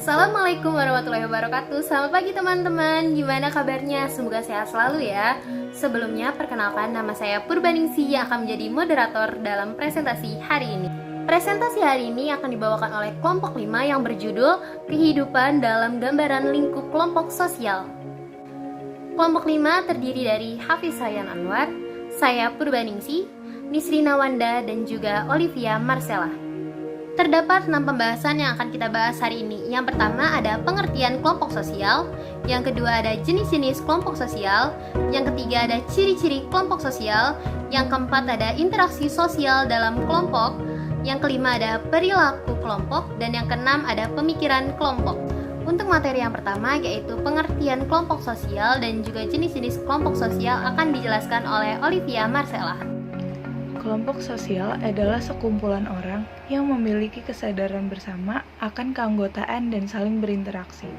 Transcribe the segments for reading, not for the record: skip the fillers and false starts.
Assalamualaikum warahmatullahi wabarakatuh. Selamat pagi teman-teman. Gimana kabarnya? Semoga sehat selalu ya. Sebelumnya perkenalkan, nama saya Purbaningsih yang akan menjadi moderator dalam presentasi hari ini. Presentasi hari ini akan dibawakan oleh kelompok 5 yang berjudul Kehidupan dalam Gambaran Lingkup Kelompok Sosial. Kelompok 5 terdiri dari Hafiz Hayan Anwar, saya Purbaningsih, Nisrina Wanda, dan juga Olivia Marcella. Terdapat 6 pembahasan yang akan kita bahas hari ini. Yang pertama ada pengertian kelompok sosial, yang kedua ada jenis-jenis kelompok sosial, yang ketiga ada ciri-ciri kelompok sosial, yang keempat ada interaksi sosial dalam kelompok, yang kelima ada perilaku kelompok, dan yang keenam ada pemikiran kelompok. Untuk materi yang pertama yaitu pengertian kelompok sosial dan juga jenis-jenis kelompok sosial akan dijelaskan oleh Olivia Marcella. Kelompok sosial adalah sekumpulan orang yang memiliki kesadaran bersama akan keanggotaan dan saling berinteraksi.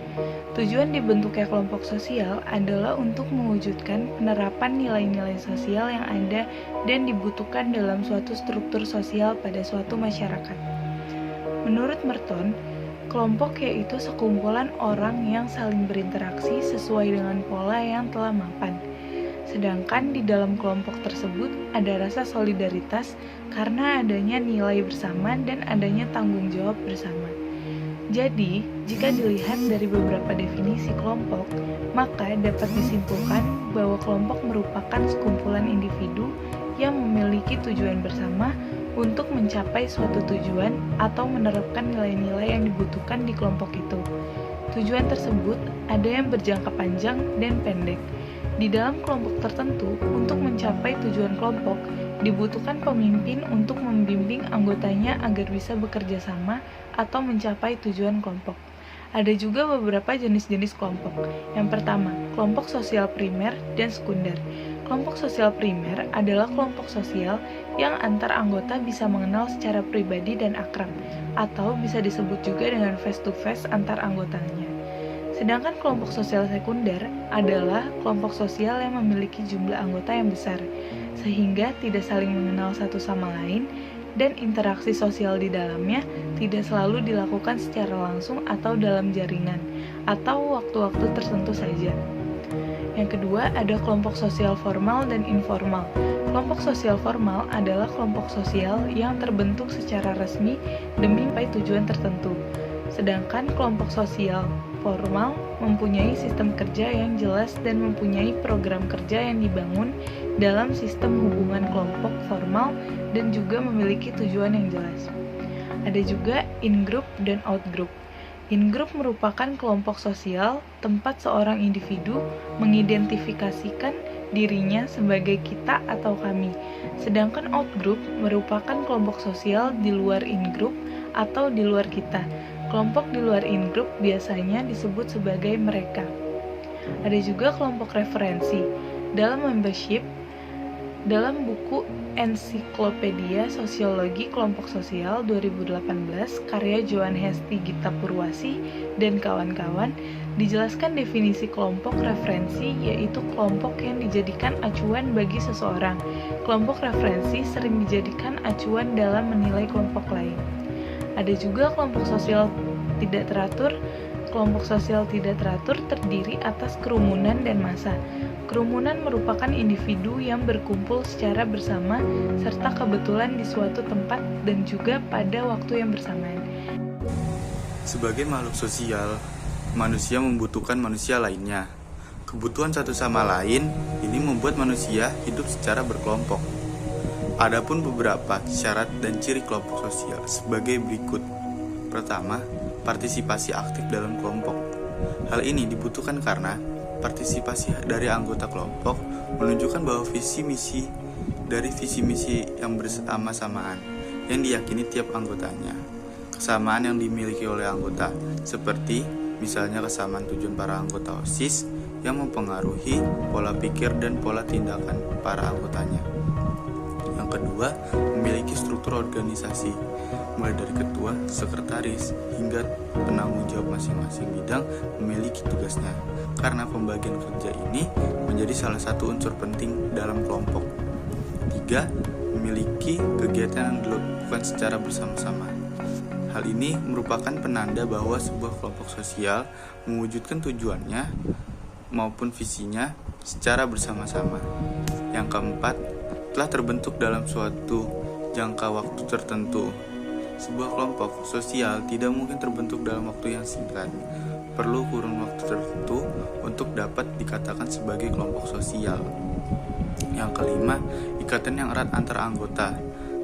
Tujuan dibentuknya kelompok sosial adalah untuk mewujudkan penerapan nilai-nilai sosial yang ada dan dibutuhkan dalam suatu struktur sosial pada suatu masyarakat. Menurut Merton, kelompok yaitu sekumpulan orang yang saling berinteraksi sesuai dengan pola yang telah mapan. Sedangkan di dalam kelompok tersebut ada rasa solidaritas karena adanya nilai bersama dan adanya tanggung jawab bersama. Jadi, jika dilihat dari beberapa definisi kelompok, maka dapat disimpulkan bahwa kelompok merupakan sekumpulan individu yang memiliki tujuan bersama untuk mencapai suatu tujuan atau menerapkan nilai-nilai yang dibutuhkan di kelompok itu. Tujuan tersebut ada yang berjangka panjang dan pendek. Di dalam kelompok tertentu, untuk mencapai tujuan kelompok, dibutuhkan pemimpin untuk membimbing anggotanya agar bisa bekerja sama atau mencapai tujuan kelompok. Ada juga beberapa jenis-jenis kelompok. Yang pertama, kelompok sosial primer dan sekunder. Kelompok sosial primer adalah kelompok sosial yang antar anggota bisa mengenal secara pribadi dan akrab, atau bisa disebut juga dengan face-to-face antar anggotanya. Sedangkan kelompok sosial sekunder adalah kelompok sosial yang memiliki jumlah anggota yang besar, sehingga tidak saling mengenal satu sama lain, dan interaksi sosial di dalamnya tidak selalu dilakukan secara langsung atau dalam jaringan, atau waktu-waktu tertentu saja. Yang kedua, ada kelompok sosial formal dan informal. Kelompok sosial formal adalah kelompok sosial yang terbentuk secara resmi demi mencapai tujuan tertentu. Sedangkan kelompok sosial formal mempunyai sistem kerja yang jelas dan mempunyai program kerja yang dibangun dalam sistem hubungan kelompok formal dan juga memiliki tujuan yang jelas. Ada juga in-group dan out-group. In-group merupakan kelompok sosial tempat seorang individu mengidentifikasikan dirinya sebagai kita atau kami. Sedangkan out-group merupakan kelompok sosial di luar in-group atau di luar kita. Kelompok di luar in-group biasanya disebut sebagai mereka. Ada juga kelompok referensi. Dalam membership, dalam buku Ensiklopedia Sosiologi Kelompok Sosial 2018 karya Joan Hesti Gita Purwasi dan kawan-kawan, dijelaskan definisi kelompok referensi yaitu kelompok yang dijadikan acuan bagi seseorang. Kelompok referensi sering dijadikan acuan dalam menilai kelompok lain. Ada juga kelompok sosial tidak teratur. Kelompok sosial tidak teratur terdiri atas kerumunan dan massa. Kerumunan merupakan individu yang berkumpul secara bersama serta kebetulan di suatu tempat dan juga pada waktu yang bersamaan. Sebagai makhluk sosial, manusia membutuhkan manusia lainnya. Kebutuhan satu sama lain ini membuat manusia hidup secara berkelompok. Adapun beberapa syarat dan ciri kelompok sosial sebagai berikut. Pertama, partisipasi aktif dalam kelompok. Hal ini dibutuhkan karena partisipasi dari anggota kelompok menunjukkan bahwa visi misi yang bersama-samaan yang diyakini tiap anggotanya. Kesamaan yang dimiliki oleh anggota, seperti misalnya kesamaan tujuan para anggota OSIS yang mempengaruhi pola pikir dan pola tindakan para anggotanya. Yang kedua, memiliki struktur organisasi, mulai dari ketua, sekretaris, hingga penanggung jawab masing-masing bidang memiliki tugasnya. Karena pembagian kerja ini menjadi salah satu unsur penting dalam kelompok. 3. Memiliki kegiatan yang dilakukan secara bersama-sama. Hal ini merupakan penanda bahwa sebuah kelompok sosial mewujudkan tujuannya maupun visinya secara bersama-sama. Yang keempat, telah terbentuk dalam suatu jangka waktu tertentu. Sebuah kelompok sosial tidak mungkin terbentuk dalam waktu yang singkat. Perlu kurun waktu tertentu untuk dapat dikatakan sebagai kelompok sosial. Yang kelima, ikatan yang erat antara anggota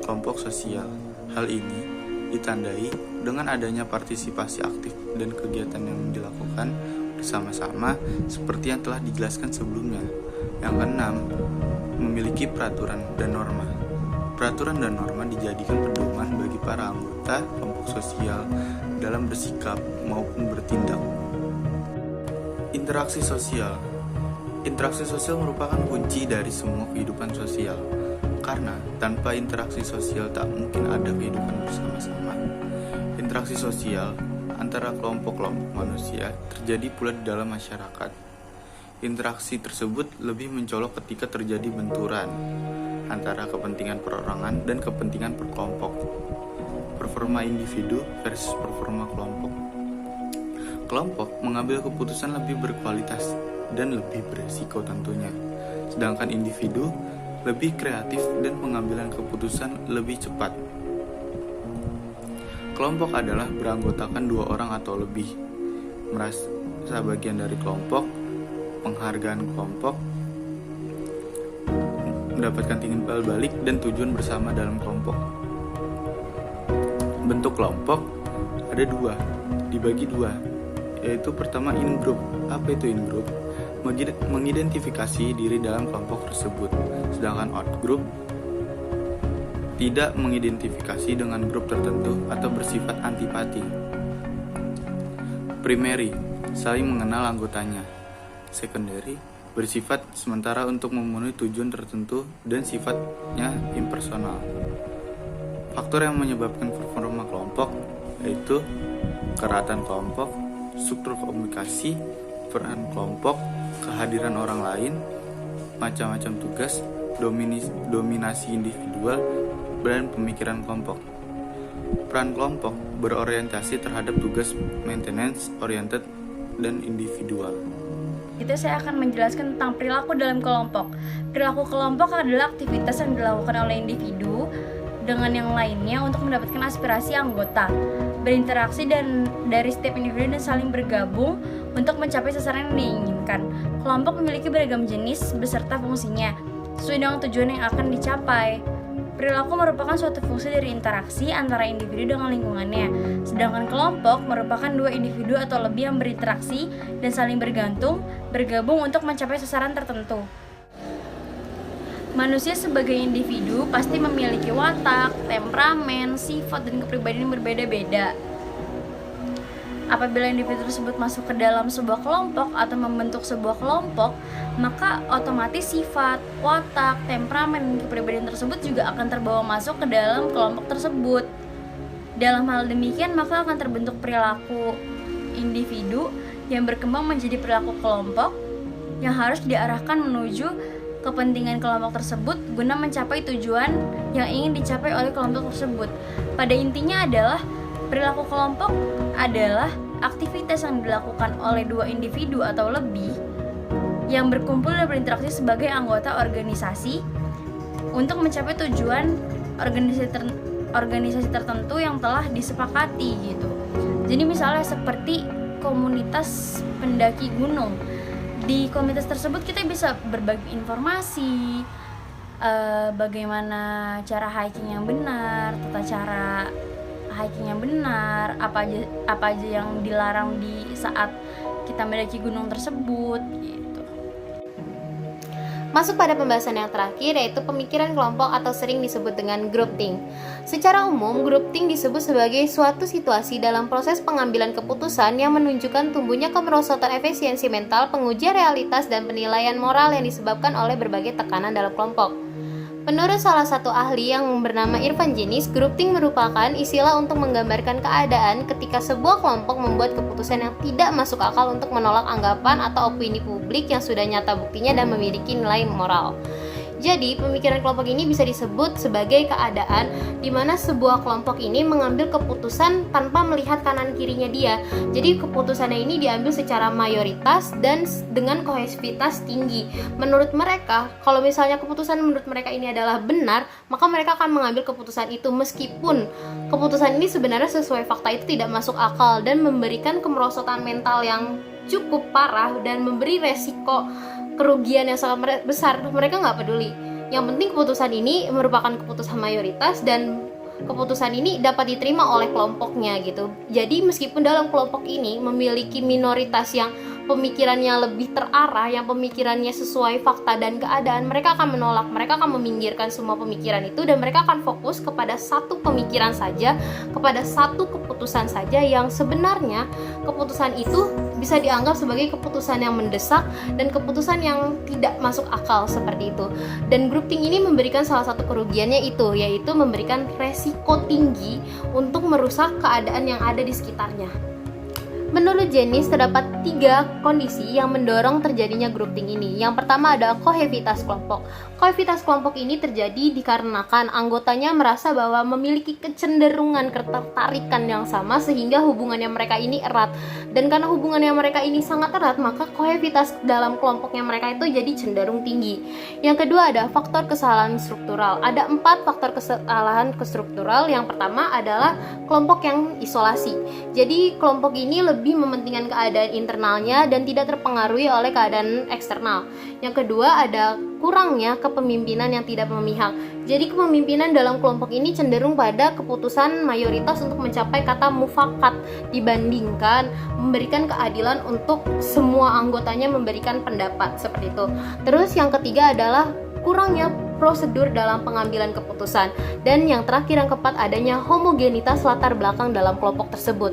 kelompok sosial. Hal ini ditandai dengan adanya partisipasi aktif dan kegiatan yang dilakukan bersama-sama seperti yang telah dijelaskan sebelumnya. Yang keenam, memiliki peraturan dan norma. Peraturan dan norma dijadikan pedoman bagi para anggota kelompok sosial dalam bersikap maupun bertindak. Interaksi sosial. Interaksi sosial merupakan kunci dari semua kehidupan sosial. Karena tanpa interaksi sosial tak mungkin ada kehidupan bersama-sama. Interaksi sosial antara kelompok-kelompok manusia terjadi pula di dalam masyarakat. Interaksi tersebut lebih mencolok ketika terjadi benturan antara kepentingan perorangan dan kepentingan perkelompok. Performa individu versus performa kelompok. Kelompok mengambil keputusan lebih berkualitas dan lebih beresiko tentunya. Sedangkan individu lebih kreatif dan pengambilan keputusan lebih cepat. Kelompok adalah beranggotakan 2 orang atau lebih. Merasa bagian dari kelompok, penghargaan kelompok, mendapatkan timbal balik dan tujuan bersama dalam kelompok. Bentuk kelompok ada 2, dibagi 2, yaitu pertama in-group. Apa itu in-group? Mengidentifikasi diri dalam kelompok tersebut, sedangkan out-group tidak mengidentifikasi dengan grup tertentu atau bersifat antipati. Primary, saling mengenal anggotanya. Secondary, bersifat sementara untuk memenuhi tujuan tertentu dan sifatnya impersonal. Faktor yang menyebabkan performa kelompok yaitu keratan kelompok, struktur komunikasi, peran kelompok, kehadiran orang lain, macam-macam tugas, dominasi individual, dan pemikiran kelompok. Peran kelompok berorientasi terhadap tugas maintenance oriented dan individual. Itu saya akan menjelaskan tentang perilaku dalam kelompok. Perilaku kelompok adalah aktivitas yang dilakukan oleh individu dengan yang lainnya untuk mendapatkan aspirasi anggota, berinteraksi dan dari setiap individu dan saling bergabung untuk mencapai sasaran yang diinginkan. Kelompok memiliki beragam jenis beserta fungsinya sesuai dengan tujuan yang akan dicapai. Perilaku merupakan suatu fungsi dari interaksi antara individu dengan lingkungannya, sedangkan kelompok merupakan 2 individu atau lebih yang berinteraksi dan saling bergabung untuk mencapai sasaran tertentu. Manusia sebagai individu pasti memiliki watak, temperamen, sifat, dan kepribadian yang berbeda-beda. Apabila individu tersebut masuk ke dalam sebuah kelompok atau membentuk sebuah kelompok, maka otomatis sifat, watak, temperamen, dan kepribadian tersebut juga akan terbawa masuk ke dalam kelompok tersebut. Dalam hal demikian, maka akan terbentuk perilaku individu yang berkembang menjadi perilaku kelompok yang harus diarahkan menuju kepentingan kelompok tersebut guna mencapai tujuan yang ingin dicapai oleh kelompok tersebut. Pada intinya adalah perilaku kelompok adalah aktivitas yang dilakukan oleh 2 individu atau lebih yang berkumpul dan berinteraksi sebagai anggota organisasi untuk mencapai tujuan organisasi tertentu yang telah disepakati gitu. Jadi misalnya seperti komunitas pendaki gunung. Di komunitas tersebut kita bisa berbagi informasi, bagaimana cara hiking yang benar, tata cara hiking yang benar, apa aja yang dilarang di saat kita mendaki gunung tersebut gitu. Masuk pada pembahasan yang terakhir, yaitu pemikiran kelompok atau sering disebut dengan groupthink. Secara umum, groupthink disebut sebagai suatu situasi dalam proses pengambilan keputusan yang menunjukkan tumbuhnya kemerosotan efisiensi mental, pengujian realitas, dan penilaian moral yang disebabkan oleh berbagai tekanan dalam kelompok. Menurut salah satu ahli yang bernama Irfan Jenis, groupthink merupakan istilah untuk menggambarkan keadaan ketika sebuah kelompok membuat keputusan yang tidak masuk akal untuk menolak anggapan atau opini publik yang sudah nyata buktinya dan memiliki nilai moral. Jadi, pemikiran kelompok ini bisa disebut sebagai keadaan di mana sebuah kelompok ini mengambil keputusan tanpa melihat kanan kirinya dia. Jadi, keputusannya ini diambil secara mayoritas dan dengan kohesivitas tinggi. Menurut mereka, kalau misalnya keputusan menurut mereka ini adalah benar, maka mereka akan mengambil keputusan itu meskipun keputusan ini sebenarnya sesuai fakta itu tidak masuk akal dan memberikan kemerosotan mental yang cukup parah dan memberi resiko kerugian yang sangat besar. Mereka nggak peduli. Yang penting keputusan ini merupakan keputusan mayoritas dan keputusan ini dapat diterima oleh kelompoknya gitu. Jadi meskipun dalam kelompok ini memiliki minoritas yang pemikirannya lebih terarah, yang pemikirannya sesuai fakta dan keadaan, mereka akan menolak, mereka akan meminggirkan semua pemikiran itu dan mereka akan fokus kepada satu pemikiran saja, kepada satu keputusan saja yang sebenarnya keputusan itu bisa dianggap sebagai keputusan yang mendesak dan keputusan yang tidak masuk akal seperti itu. Dan groupthink ini memberikan salah satu kerugiannya itu, yaitu memberikan resiko tinggi untuk merusak keadaan yang ada di sekitarnya. Menurut Jennings, terdapat 3 kondisi yang mendorong terjadinya groupthink ini. Yang pertama adalah kohesivitas kelompok. Kohesivitas kelompok ini terjadi dikarenakan anggotanya merasa bahwa memiliki kecenderungan ketertarikan yang sama sehingga hubungannya mereka ini erat. Dan karena hubungannya mereka ini sangat erat, maka kohesivitas dalam kelompoknya mereka itu jadi cenderung tinggi. Yang kedua ada faktor kesalahan struktural. Ada 4 faktor kesalahan struktural. Yang pertama adalah kelompok yang isolasi. Jadi kelompok ini lebih mementingkan keadaan internalnya dan tidak terpengaruhi oleh keadaan eksternal. Yang kedua ada kurangnya kepemimpinan yang tidak memihak. Jadi kepemimpinan dalam kelompok ini cenderung pada keputusan mayoritas untuk mencapai kata mufakat dibandingkan memberikan keadilan untuk semua anggotanya memberikan pendapat seperti itu. Terus yang ketiga adalah kurangnya prosedur dalam pengambilan keputusan. Dan yang terakhir yang keempat adanya homogenitas latar belakang dalam kelompok tersebut.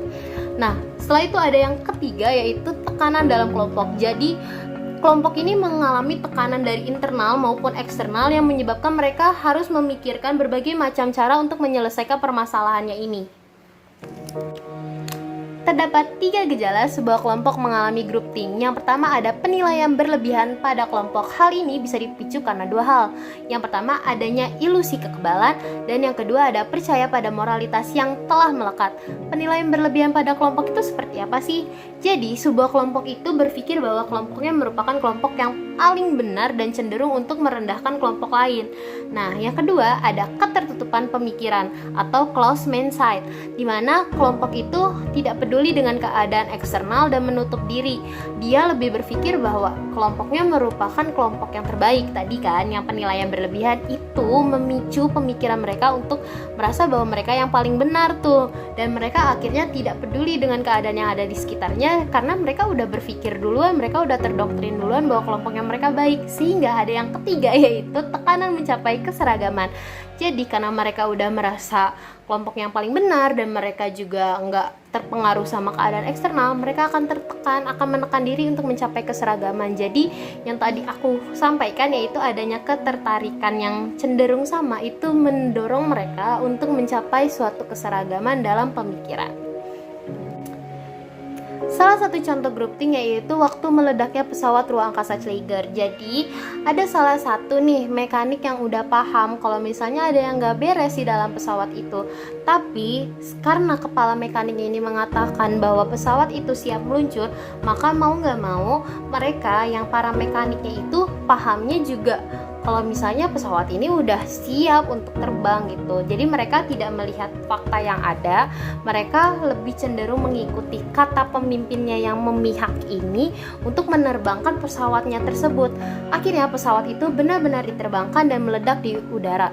Nah, setelah itu ada yang ketiga yaitu tekanan dalam kelompok. Jadi kelompok ini mengalami tekanan dari internal maupun eksternal yang menyebabkan mereka harus memikirkan berbagai macam cara untuk menyelesaikan permasalahannya ini. Terdapat 3 gejala sebuah kelompok mengalami groupthink. Yang pertama ada penilaian berlebihan pada kelompok. Hal ini bisa dipicu karena 2 hal. Yang pertama adanya ilusi kekebalan dan yang kedua ada percaya pada moralitas yang telah melekat. Penilaian berlebihan pada kelompok itu seperti apa sih? Jadi sebuah kelompok itu berpikir bahwa kelompoknya merupakan kelompok yang paling benar dan cenderung untuk merendahkan kelompok lain. Nah, yang kedua ada ketertutupan pemikiran atau closed mindset, di mana kelompok itu tidak peduli dengan keadaan eksternal dan menutup diri. Dia lebih berpikir bahwa kelompoknya merupakan kelompok yang terbaik. Tadi kan yang penilaian berlebihan itu memicu pemikiran mereka untuk merasa bahwa mereka yang paling benar tuh, dan mereka akhirnya tidak peduli dengan keadaan yang ada di sekitarnya karena mereka udah berpikir duluan, mereka udah terdoktrin duluan bahwa kelompoknya mereka baik. Sehingga ada yang ketiga yaitu tekanan mencapai keseragaman. Jadi karena mereka udah merasa kelompok yang paling benar dan mereka juga nggak terpengaruh sama keadaan eksternal, mereka akan tertekan, akan menekan diri untuk mencapai keseragaman. Jadi yang tadi aku sampaikan yaitu adanya ketertarikan yang cenderung sama itu mendorong mereka untuk mencapai suatu keseragaman dalam pemikiran. Salah satu contoh groupthink yaitu waktu meledaknya pesawat ruang angkasa Challenger. Jadi ada salah satu nih mekanik yang udah paham kalau misalnya ada yang gak beres di dalam pesawat itu. Tapi karena kepala mekaniknya ini mengatakan bahwa pesawat itu siap meluncur, maka mau gak mau mereka yang para mekaniknya itu pahamnya juga kalau misalnya pesawat ini udah siap untuk terbang gitu. Jadi mereka tidak melihat fakta yang ada, mereka lebih cenderung mengikuti kata pemimpinnya yang memihak ini untuk menerbangkan pesawatnya tersebut. Akhirnya pesawat itu benar-benar diterbangkan dan meledak di udara.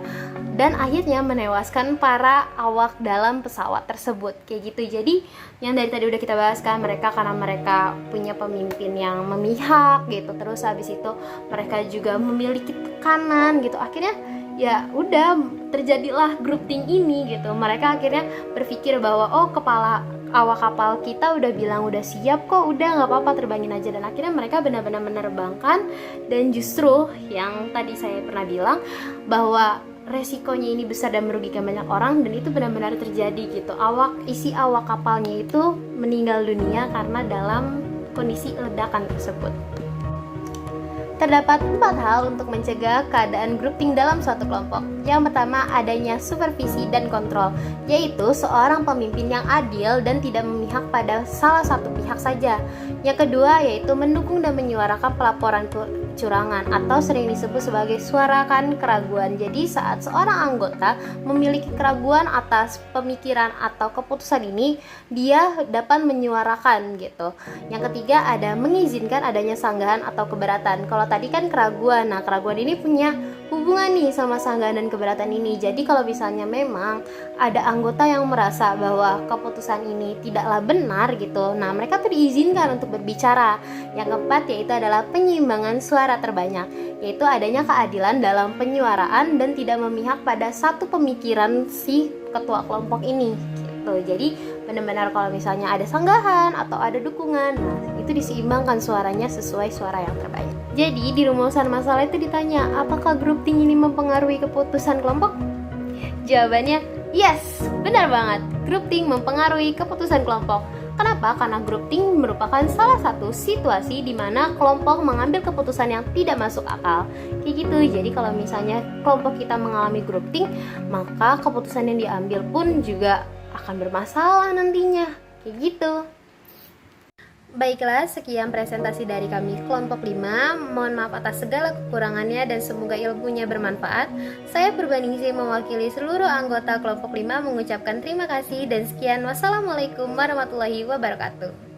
Dan akhirnya menewaskan para awak dalam pesawat tersebut. Kayak gitu. Jadi yang dari tadi udah kita bahas kan, mereka karena mereka punya pemimpin yang memihak gitu. Terus habis itu mereka juga memiliki tekanan gitu. Akhirnya ya udah terjadilah groupthink ini gitu. Mereka akhirnya berpikir bahwa oh kepala awak kapal kita udah bilang udah siap kok, udah nggak apa-apa terbangin aja. Dan akhirnya mereka benar-benar menerbangkan. Dan justru yang tadi saya pernah bilang bahwa resikonya ini besar dan merugikan banyak orang, dan itu benar-benar terjadi gitu. Isi awak kapalnya itu meninggal dunia karena dalam kondisi ledakan tersebut. Terdapat 4 hal untuk mencegah keadaan grouping dalam suatu kelompok. Yang pertama, adanya supervisi dan kontrol, yaitu seorang pemimpin yang adil dan tidak memihak pada salah satu pihak saja. Yang kedua, yaitu mendukung dan menyuarakan pelaporan kecurangan atau sering disebut sebagai suarakan keraguan. Jadi saat seorang anggota memiliki keraguan atas pemikiran atau keputusan ini, dia dapat menyuarakan gitu. Yang ketiga, ada mengizinkan adanya sanggahan atau keberatan. Kalau tadi kan keraguan, nah keraguan ini punya hubungan nih sama sanggahan dan keberatan ini. Jadi kalau misalnya memang ada anggota yang merasa bahwa keputusan ini tidaklah benar gitu, nah mereka tuh diizinkan untuk berbicara. Yang keempat yaitu adalah penyeimbangan suara terbanyak, yaitu adanya keadilan dalam penyuaraan dan tidak memihak pada satu pemikiran si ketua kelompok ini gitu. Jadi benar-benar kalau misalnya ada sanggahan atau ada dukungan, nah itu diseimbangkan suaranya sesuai suara yang terbanyak. Jadi di rumusan masalah itu ditanya, apakah grouping ini mempengaruhi keputusan kelompok? Jawabannya yes, benar banget. Grouping mempengaruhi keputusan kelompok. Kenapa? Karena grouping merupakan salah satu situasi di mana kelompok mengambil keputusan yang tidak masuk akal. Kayak gitu. Jadi kalau misalnya kelompok kita mengalami grouping, maka keputusan yang diambil pun juga akan bermasalah nantinya. Kayak gitu. Baiklah, sekian presentasi dari kami kelompok 5. Mohon maaf atas segala kekurangannya dan semoga ilmunya bermanfaat. Saya Purbaningsih mewakili seluruh anggota kelompok 5 mengucapkan terima kasih dan sekian. Wassalamualaikum warahmatullahi wabarakatuh.